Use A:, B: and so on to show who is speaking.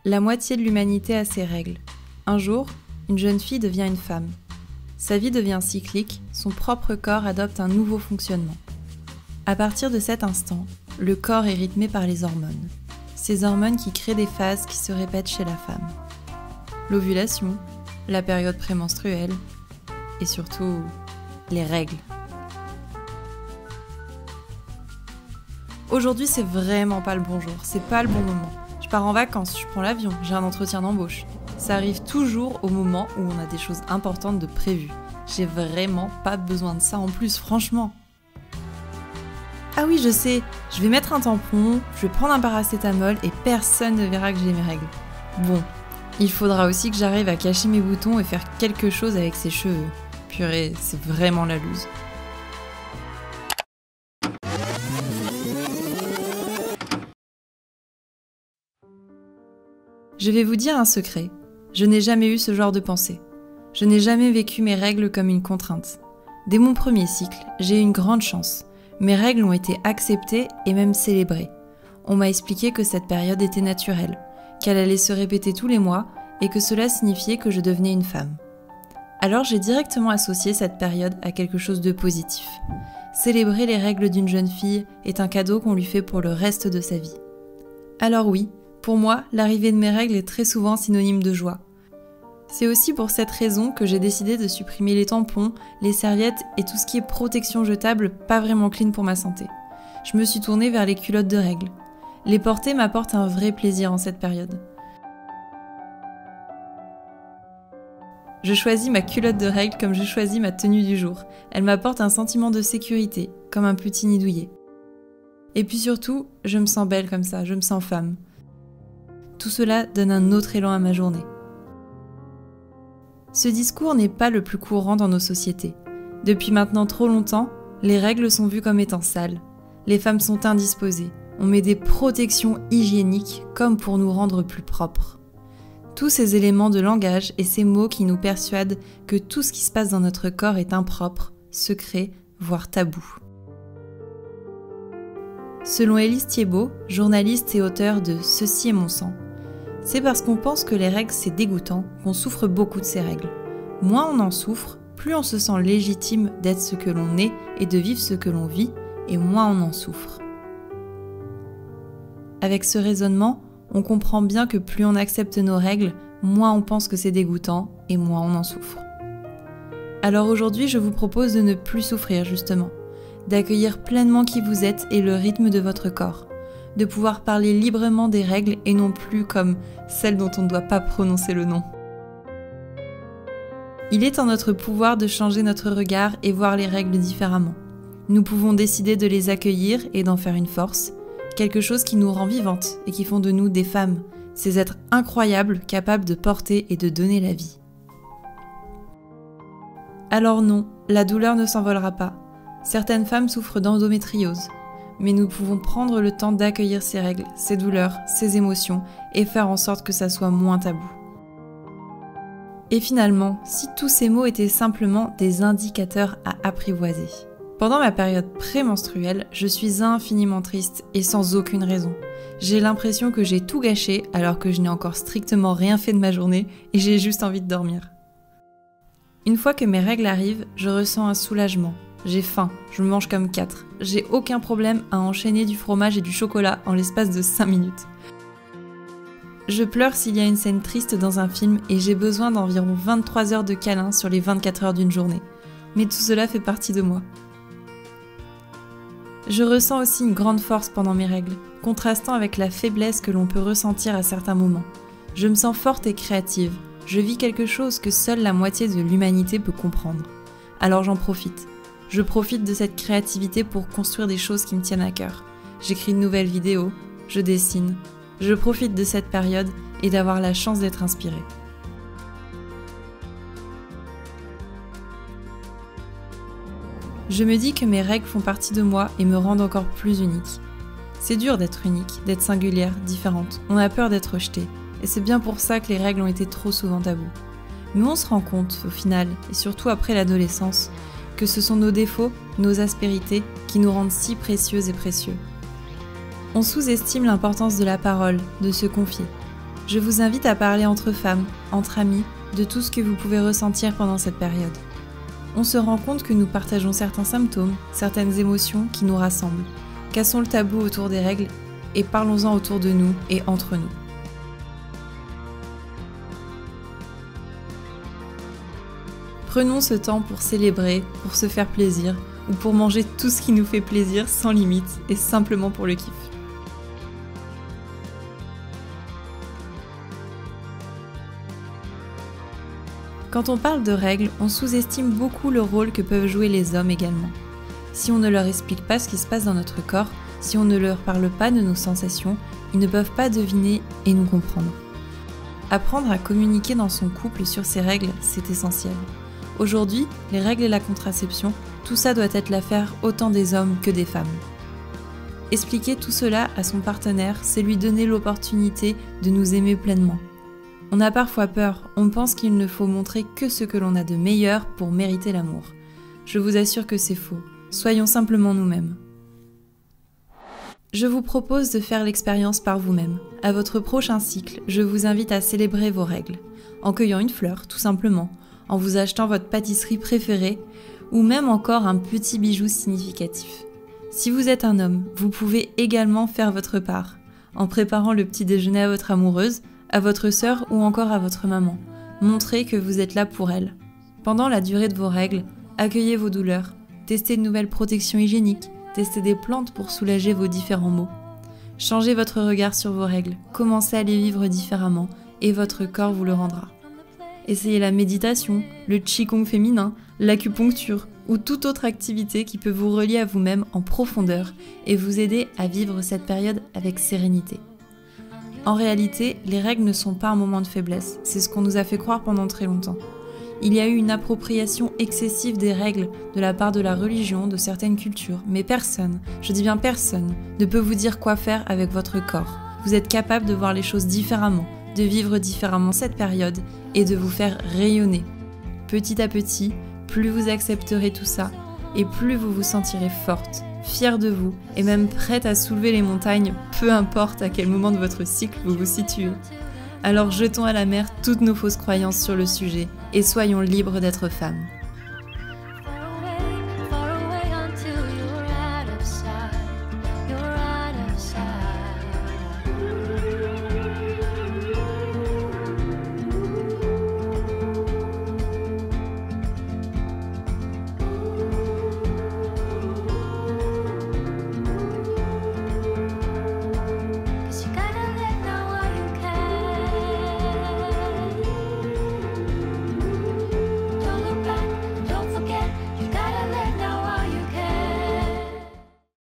A: La moitié de l'humanité a ses règles. Un jour, une jeune fille devient une femme. Sa vie devient cyclique, son propre corps adopte un nouveau fonctionnement. À partir de cet instant, le corps est rythmé par les hormones. Ces hormones qui créent des phases qui se répètent chez la femme. L'ovulation, la période prémenstruelle et surtout les règles. Aujourd'hui, c'est vraiment pas le bon jour, c'est pas le bon moment. Je pars en vacances, je prends l'avion, j'ai un entretien d'embauche. Ça arrive toujours au moment où on a des choses importantes de prévues. J'ai vraiment pas besoin de ça en plus, franchement. Ah oui, je sais, je vais mettre un tampon, je vais prendre un paracétamol et personne ne verra que j'ai mes règles. Bon, il faudra aussi que j'arrive à cacher mes boutons et faire quelque chose avec ses cheveux. Purée, c'est vraiment la loose. Je vais vous dire un secret. Je n'ai jamais eu ce genre de pensée. Je n'ai jamais vécu mes règles comme une contrainte. Dès mon premier cycle, j'ai eu une grande chance. Mes règles ont été acceptées et même célébrées. On m'a expliqué que cette période était naturelle, qu'elle allait se répéter tous les mois et que cela signifiait que je devenais une femme. Alors j'ai directement associé cette période à quelque chose de positif. Célébrer les règles d'une jeune fille est un cadeau qu'on lui fait pour le reste de sa vie. Alors oui, pour moi, l'arrivée de mes règles est très souvent synonyme de joie. C'est aussi pour cette raison que j'ai décidé de supprimer les tampons, les serviettes et tout ce qui est protection jetable pas vraiment clean pour ma santé. Je me suis tournée vers les culottes de règles. Les porter m'apporte un vrai plaisir en cette période. Je choisis ma culotte de règles comme je choisis ma tenue du jour. Elle m'apporte un sentiment de sécurité, comme un petit nid douillet. Et puis surtout, je me sens belle comme ça, je me sens femme. Tout cela donne un autre élan à ma journée. Ce discours n'est pas le plus courant dans nos sociétés. Depuis maintenant trop longtemps, les règles sont vues comme étant sales. Les femmes sont indisposées. On met des protections hygiéniques comme pour nous rendre plus propres. Tous ces éléments de langage et ces mots qui nous persuadent que tout ce qui se passe dans notre corps est impropre, secret, voire tabou. Selon Élise Thiebaud, journaliste et auteure de « Ceci est mon sang », c'est parce qu'on pense que les règles c'est dégoûtant qu'on souffre beaucoup de ces règles. Moins on en souffre, plus on se sent légitime d'être ce que l'on est et de vivre ce que l'on vit, et moins on en souffre. Avec ce raisonnement, on comprend bien que plus on accepte nos règles, moins on pense que c'est dégoûtant et moins on en souffre. Alors aujourd'hui, je vous propose de ne plus souffrir justement, d'accueillir pleinement qui vous êtes et le rythme de votre corps, de pouvoir parler librement des règles et non plus comme celles dont on ne doit pas prononcer le nom. Il est en notre pouvoir de changer notre regard et voir les règles différemment. Nous pouvons décider de les accueillir et d'en faire une force, quelque chose qui nous rend vivantes et qui font de nous des femmes, ces êtres incroyables capables de porter et de donner la vie. Alors non, la douleur ne s'envolera pas. Certaines femmes souffrent d'endométriose, mais nous pouvons prendre le temps d'accueillir ces règles, ces douleurs, ces émotions et faire en sorte que ça soit moins tabou. Et finalement, si tous ces mots étaient simplement des indicateurs à apprivoiser. Pendant ma période prémenstruelle, je suis infiniment triste et sans aucune raison. J'ai l'impression que j'ai tout gâché alors que je n'ai encore strictement rien fait de ma journée et j'ai juste envie de dormir. Une fois que mes règles arrivent, je ressens un soulagement. J'ai faim, je mange comme 4. J'ai aucun problème à enchaîner du fromage et du chocolat en l'espace de 5 minutes. Je pleure s'il y a une scène triste dans un film et j'ai besoin d'environ 23 heures de câlins sur les 24 heures d'une journée. Mais tout cela fait partie de moi. Je ressens aussi une grande force pendant mes règles, contrastant avec la faiblesse que l'on peut ressentir à certains moments. Je me sens forte et créative. Je vis quelque chose que seule la moitié de l'humanité peut comprendre. Alors j'en profite. Je profite de cette créativité pour construire des choses qui me tiennent à cœur. J'écris de nouvelles vidéos, je dessine. Je profite de cette période et d'avoir la chance d'être inspirée. Je me dis que mes règles font partie de moi et me rendent encore plus unique. C'est dur d'être unique, d'être singulière, différente. On a peur d'être rejetée. Et c'est bien pour ça que les règles ont été trop souvent tabous. Mais on se rend compte, au final, et surtout après l'adolescence, que ce sont nos défauts, nos aspérités, qui nous rendent si précieuses et précieux. On sous-estime l'importance de la parole, de se confier. Je vous invite à parler entre femmes, entre amis, de tout ce que vous pouvez ressentir pendant cette période. On se rend compte que nous partageons certains symptômes, certaines émotions qui nous rassemblent. Cassons le tabou autour des règles et parlons-en autour de nous et entre nous. Prenons ce temps pour célébrer, pour se faire plaisir ou pour manger tout ce qui nous fait plaisir sans limite et simplement pour le kiff. Quand on parle de règles, on sous-estime beaucoup le rôle que peuvent jouer les hommes également. Si on ne leur explique pas ce qui se passe dans notre corps, si on ne leur parle pas de nos sensations, ils ne peuvent pas deviner et nous comprendre. Apprendre à communiquer dans son couple sur ces règles, c'est essentiel. Aujourd'hui, les règles et la contraception, tout ça doit être l'affaire autant des hommes que des femmes. Expliquer tout cela à son partenaire, c'est lui donner l'opportunité de nous aimer pleinement. On a parfois peur, on pense qu'il ne faut montrer que ce que l'on a de meilleur pour mériter l'amour. Je vous assure que c'est faux, soyons simplement nous-mêmes. Je vous propose de faire l'expérience par vous-même. À votre prochain cycle, je vous invite à célébrer vos règles, en cueillant une fleur, tout simplement, en vous achetant votre pâtisserie préférée, ou même encore un petit bijou significatif. Si vous êtes un homme, vous pouvez également faire votre part, en préparant le petit déjeuner à votre amoureuse, à votre sœur ou encore à votre maman. Montrez que vous êtes là pour elle. Pendant la durée de vos règles, accueillez vos douleurs, testez de nouvelles protections hygiéniques, testez des plantes pour soulager vos différents maux. Changez votre regard sur vos règles, commencez à les vivre différemment et votre corps vous le rendra. Essayez la méditation, le qigong féminin, l'acupuncture ou toute autre activité qui peut vous relier à vous-même en profondeur et vous aider à vivre cette période avec sérénité. En réalité, les règles ne sont pas un moment de faiblesse, c'est ce qu'on nous a fait croire pendant très longtemps. Il y a eu une appropriation excessive des règles de la part de la religion, de certaines cultures, mais personne, je dis bien personne, ne peut vous dire quoi faire avec votre corps. Vous êtes capable de voir les choses différemment, de vivre différemment cette période et de vous faire rayonner. Petit à petit, plus vous accepterez tout ça et plus vous vous sentirez forte, fière de vous et même prête à soulever les montagnes, peu importe à quel moment de votre cycle vous vous situez. Alors jetons à la mer toutes nos fausses croyances sur le sujet et soyons libres d'être femmes.